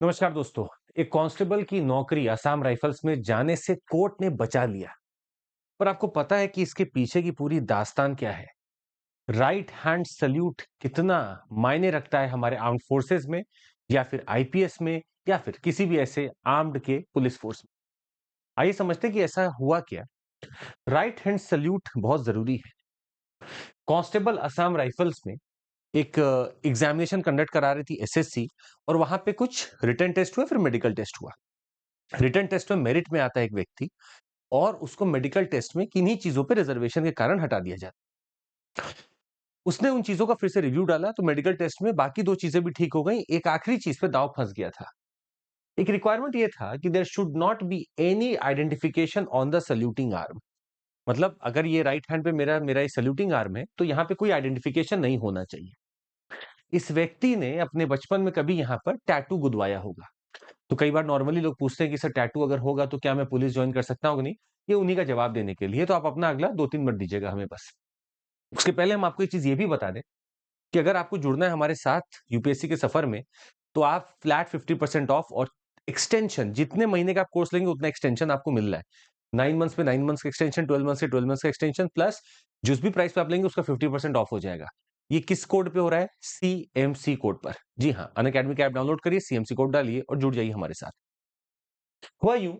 नमस्कार दोस्तों। एक कांस्टेबल की नौकरी असम राइफल्स में जाने से कोर्ट ने बचा लिया। पर आपको पता है कि इसके पीछे की पूरी दास्तान क्या है? राइट हैंड सल्यूट कितना मायने रखता है हमारे आर्म्ड फोर्सेस में, या फिर आईपीएस में, या फिर किसी भी ऐसे आर्म्ड के पुलिस फोर्स में। आइए समझते हैं कि ऐसा हुआ क्या। राइट हैंड सल्यूट बहुत जरूरी है। कांस्टेबल असम राइफल्स में एक एग्जामिनेशन कंडक्ट करा रही थी एसएससी, और वहां पे कुछ रिटन टेस्ट हुआ, फिर मेडिकल टेस्ट हुआ। रिटन टेस्ट में मेरिट में आता है एक व्यक्ति, और उसको मेडिकल टेस्ट में किन्हीं चीजों पे रिजर्वेशन के कारण हटा दिया जाता। उसने उन चीजों का फिर से रिव्यू डाला तो मेडिकल टेस्ट में बाकी दो चीजें भी ठीक हो गई, एक आखिरी चीज पे दांव फंस गया था। एक रिक्वायरमेंट ये था कि there should not be any identification on the saluting arm. मतलब अगर ये राइट हैंड पे मेरा मेरा ये सल्यूटिंग आर्म है तो यहाँ पे कोई आइडेंटिफिकेशन नहीं होना चाहिए। इस व्यक्ति ने अपने बचपन में कभी यहाँ पर टैटू गुदवाया होगा। तो कई बार नॉर्मली लोग पूछते हैं कि सर टैटू अगर होगा तो क्या मैं पुलिस ज्वाइन कर सकता हूँ कि नहीं। ये उन्हीं का जवाब देने के लिए, तो आप अपना अगला 2-3 मिनट दीजिएगा हमें बस। उसके पहले हम आपको एक चीज़ ये भी बता दें कि अगर आपको जुड़ना है हमारे साथ यूपीएससी के सफर में, तो आप फ्लैट 50% ऑफ और एक्सटेंशन, जितने महीने का आप कोर्स लेंगे उतना एक्सटेंशन आपको मिल रहा है। 9 मंथ्स में 9 मंथ्स का एक्सटेंशन, 12 मंथ्स के 12 मंथ्स का एक्सटेंशन, प्लस जिस भी प्राइस पे आप लेंगे उसका 50% ऑफ हो जाएगा। ये किस कोड पे हो रहा है? सीएमसी कोड पर। जी हाँ, अनअकैडमी का ऐप डाउनलोड करिए, सीएमसी कोड डालिए और जुड़ जाइए हमारे साथ। हुआ यूं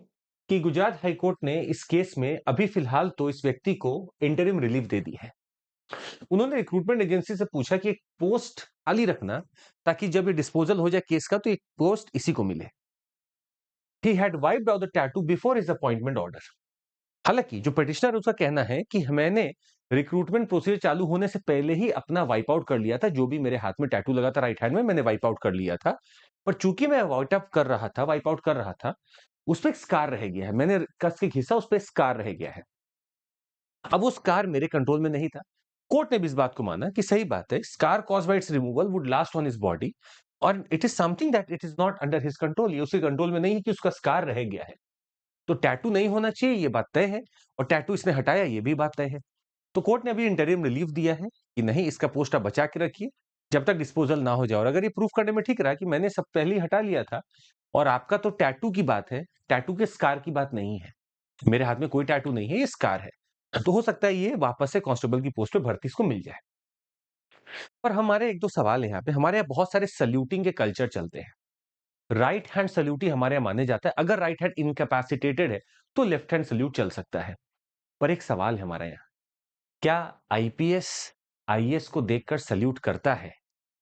कि गुजरात हाईकोर्ट ने इस केस में अभी फिलहाल तो इस व्यक्ति को इंटरिम रिलीफ दे दी है। उन्होंने रिक्रूटमेंट एजेंसी से पूछा कि एक पोस्ट खाली रखना, ताकि जब ये डिस्पोजल हो जाए केस का तो एक पोस्ट इसी को मिले। He had wiped out the tattoo before his appointment order. हालांकि जो पिटिशनर, उसका कहना है कि मैंने रिक्रूटमेंट प्रोसीजर चालू होने से पहले ही अपना वाइप आउट कर लिया था। जो भी मेरे हाथ में टैटू लगा था राइट हैंड में, मैंने वाइप आउट कर लिया था। पर चूंकि मैं वाइप आउट कर रहा था, उस पर एक स्कार रह गया है। मैंने कस के घिसा, उस पर स्कार रह गया है। अब वो स्कार मेरे कंट्रोल में नहीं था। कोर्ट ने भी इस बात को माना कि सही बात है, scar caused by its removal would last on his body, और it is something that it is not under his control. ये उसके कंट्रोल में नहीं है कि उसका स्कार रह गया है। तो टैटू नहीं होना चाहिए, ये बात तय है। और टैटू इसने हटाया, ये भी बात तय है। तो कोर्ट ने अभी इंटरिम रिलीफ दिया है कि नहीं, इसका पोस्ट आप बचा के रखिए जब तक डिस्पोजल ना हो जाए। और अगर ये प्रूफ करने में ठीक रहा कि मैंने सब पहले ही हटा लिया था, और आपका तो टैटू की बात है, टैटू के स्कार की बात नहीं है। मेरे हाथ में कोई टैटू नहीं है, ये स्कार है। तो हो सकता है ये वापस से कांस्टेबल की पोस्ट पे भर्ती इसको मिल जाए। पर हमारे एक दो सवाल है यहाँ पे। हमारे यहाँ बहुत सारे सल्यूटिंग के कल्चर चलते हैं। राइट हैंड सल्यूट ही हमारे यहाँ माने जाता है। अगर राइट हैंड इनकैपेसिटेटेड है तो लेफ्ट हैंड सल्यूट चल सकता है। पर एक सवाल है हमारे यहाँ, क्या आईपीएस आईएएस को देखकर सल्यूट करता है?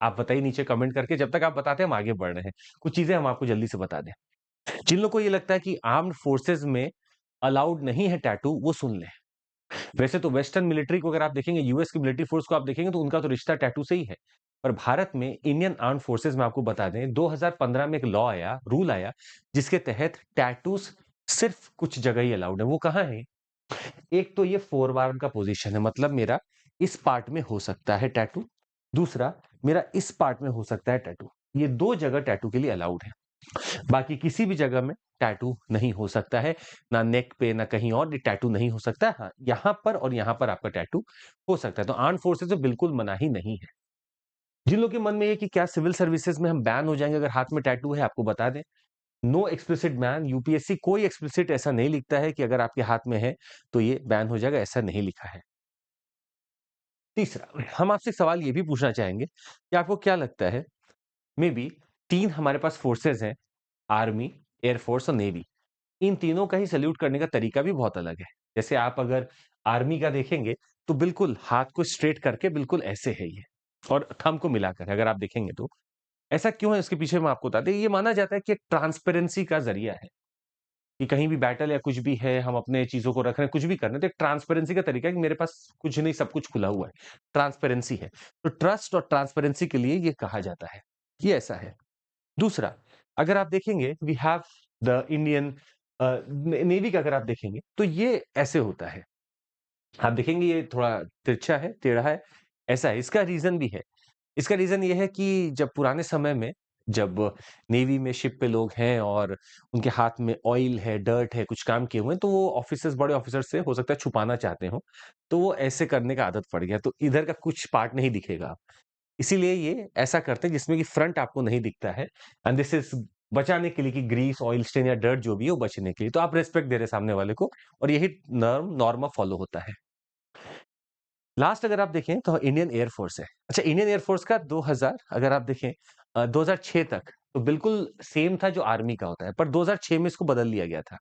आप बताइए नीचे कमेंट करके। जब तक आप बताते हैं हम आगे बढ़ रहे हैं। कुछ चीजें हम आपको जल्दी से बता दें। जिन लोगों को ये लगता है कि आर्म्ड फोर्सेस में अलाउड नहीं है टैटू, वो सुन लें। वैसे तो वेस्टर्न मिलिट्री को अगर आप देखेंगे, यूएस की मिलिट्री फोर्स को आप देखेंगे, तो उनका तो रिश्ता टैटू से ही है। पर भारत में इंडियन आर्म फोर्सेस में आपको बता दें, 2015 में एक लॉ आया, रूल आया, जिसके तहत टैटूज सिर्फ कुछ जगह ही अलाउड है। वो कहाँ है? एक तो ये फोरआर्म का पोजीशन है, मतलब मेरा इस पार्ट में हो सकता है टैटू। दूसरा, मेरा इस पार्ट में हो सकता है टैटू। ये दो जगह टैटू के लिए अलाउड है। बाकी किसी भी जगह में टैटू नहीं हो सकता है। ना नेक पे, ना कहीं और टैटू नहीं हो सकता है। हाँ, यहाँ पर और यहाँ पर आपका टैटू हो सकता है। तो आर्म फोर्सेस में बिल्कुल मनाही नहीं है। जिन लोगों के मन में ये कि क्या सिविल सर्विसेज में हम बैन हो जाएंगे अगर हाथ में टैटू है, आपको बता दें, नो एक्सप्लिसिट बैन। यूपीएससी कोई एक्सप्लिसिट ऐसा नहीं लिखता है कि अगर आपके हाथ में है तो ये बैन हो जाएगा, ऐसा नहीं लिखा है। तीसरा, हम आपसे सवाल ये भी पूछना चाहेंगे कि आपको क्या लगता है, मे बी तीन हमारे पास फोर्सेज हैं, आर्मी, एयरफोर्स और नेवी। इन तीनों का ही सैल्यूट करने का तरीका भी बहुत अलग है। जैसे आप अगर आर्मी का देखेंगे तो बिल्कुल हाथ को स्ट्रेट करके बिल्कुल ऐसे है ये, और थंब को मिलाकर अगर आप देखेंगे तो। ऐसा क्यों है इसके पीछे मैं आपको बता दें। ये माना जाता है कि एक ट्रांसपेरेंसी का जरिया है, कि कहीं भी बैटल या कुछ भी है, हम अपने चीजों को रख रहे हैं, कुछ भी कर रहे हैं, तो एक ट्रांसपेरेंसी का तरीका है कि मेरे पास कुछ नहीं, सब कुछ खुला हुआ है, ट्रांसपेरेंसी है। तो ट्रस्ट और ट्रांसपेरेंसी के लिए ये कहा जाता है, ये ऐसा है। दूसरा, अगर आप देखेंगे, we have the Indian navy का अगर आप देखेंगे तो ये ऐसे होता है। आप देखेंगे ये थोड़ा तिरछा है, टेढ़ा है, ऐसा है। इसका रीजन भी है। इसका रीजन ये है कि जब पुराने समय में, जब नेवी में शिप पे लोग हैं और उनके हाथ में ऑयल है, डर्ट है, कुछ काम किए हुए हैं, तो वो ऑफिसर्स, बड़े ऑफिसर से हो सकता है छुपाना चाहते हो, तो वो ऐसे करने का आदत पड़ गया। तो इधर का कुछ पार्ट नहीं दिखेगा। इसीलिए ये ऐसा करते हैं जिसमें कि फ्रंट आपको नहीं दिखता है। एंड दिस इज बचाने के लिए कि ग्रीस, ऑयल स्टेन या डर्ट जो भी है वो बचने के लिए। तो आप रिस्पेक्ट दे रहे हैं सामने वाले को और यही नॉर्म फॉलो होता है। लास्ट अगर आप देखें तो इंडियन एयर फोर्स है। अच्छा, इंडियन एयर फोर्स का 2000 अगर आप देखें 2006 तक तो बिल्कुल सेम था जो आर्मी का होता है, पर 2006 में इसको बदल लिया गया था।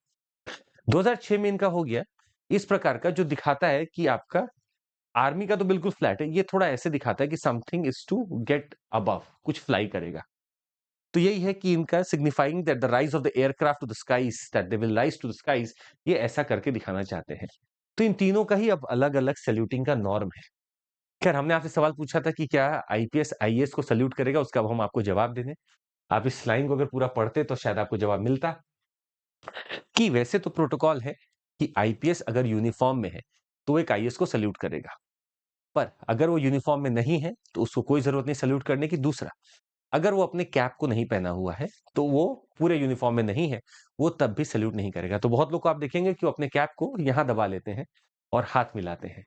2006 में इनका हो गया इस प्रकार का जो दिखाता है कि आपका आर्मी का तो बिल्कुल फ्लैट है, ये थोड़ा ऐसे दिखाता है कि something is to get above, कुछ फ्लाई करेगा। तो यही है कि इनका signifying that the rise of the aircraft to the skies, that they will rise to the skies, ये ऐसा करके दिखाना चाहते हैं। तो इन तीनों का ही अब अलग-अलग सैल्यूटिंग का नॉर्म है। खैर, हमने आपसे सवाल पूछा था कि क्या आईपीएस आईएएस को सैल्यूट करेगा, उसका अब हम आपको जवाब दे दें। आप इस लाइन को अगर पूरा पढ़ते तो शायद आपको जवाब मिलता कि वैसे तो प्रोटोकॉल है कि आईपीएस अगर यूनिफॉर्म में है, तो एक आईएएस को सैल्यूट करेगा। पर अगर वो यूनिफॉर्म में नहीं है, तो उसको कोई ज़रूरत नहीं सैल्यूट करने की। दूसरा, अगर वो अपने कैप को नहीं पहना हुआ है, तो वो पूरे यूनिफॉर्म में नहीं है, वो तब भी सैल्यूट नहीं करेगा। तो बहुत लोग को आप देखेंगे कि वो अपने कैप को यहाँ दबा लेते हैं और हाथ मिलाते हैं।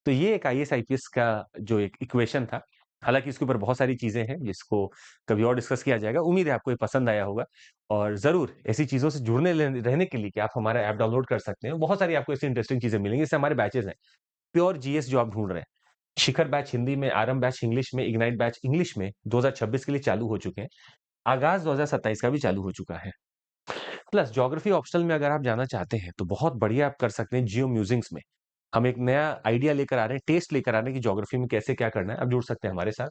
तो ये एक आईएएस आईपीएस का जो एक इक्वेशन था, हालाँकि इसके ऊपर बहुत सारी चीज़ें हैं, जिसको कभी और डिस्कस किया जाएगा। उम्मीद है आपको ये पसंद आया होगा और ज़रूर ऐसी चीज़ों से जुड़ने ले रहने के लिए कि आप हमारा ऐप डाउनलोड कर सकते हैं। बहुत सारी आपको ऐसी इंटरेस्टिंग चीज़ें मिलेंगी, जैसे हमारे बैचेज़ हैं। प्योर जीएस जो आप ढूँढ रहे हैं, शिखर बैच हिंदी में, आरंभ बैच इंग्लिश में, इग्नाइट बैच इंग्लिश में 2026 के लिए चालू हो चुके हैं। आगाज़ 2027 का भी चालू हो चुका है। प्लस ज्योग्राफी ऑप्शनल में अगर आप जाना चाहते हैं, तो बहुत बढ़िया आप कर सकते हैं जियो म्यूजिंग्स में। हम एक नया आइडिया लेकर आ रहे हैं, टेस्ट लेकर आ रहे हैं कि ज्योग्राफी में कैसे क्या करना है, आप जुड़ सकते हैं हमारे साथ।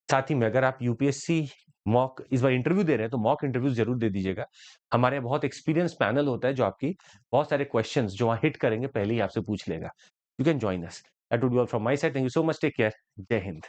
साथ ही में अगर आप यूपीएससी मॉक इस बार इंटरव्यू दे रहे हैं, तो मॉक इंटरव्यू ज़रूर दे दीजिएगा। हमारे यहाँ बहुत एक्सपीरियंस पैनल होता है, जो आपकी बहुत सारे क्वेश्चंस जो वहाँ हिट करेंगे, पहले ही आपसे पूछ लेगा। You can join us. That would be all from my side. Thank you so much. Take care. जय हिंद।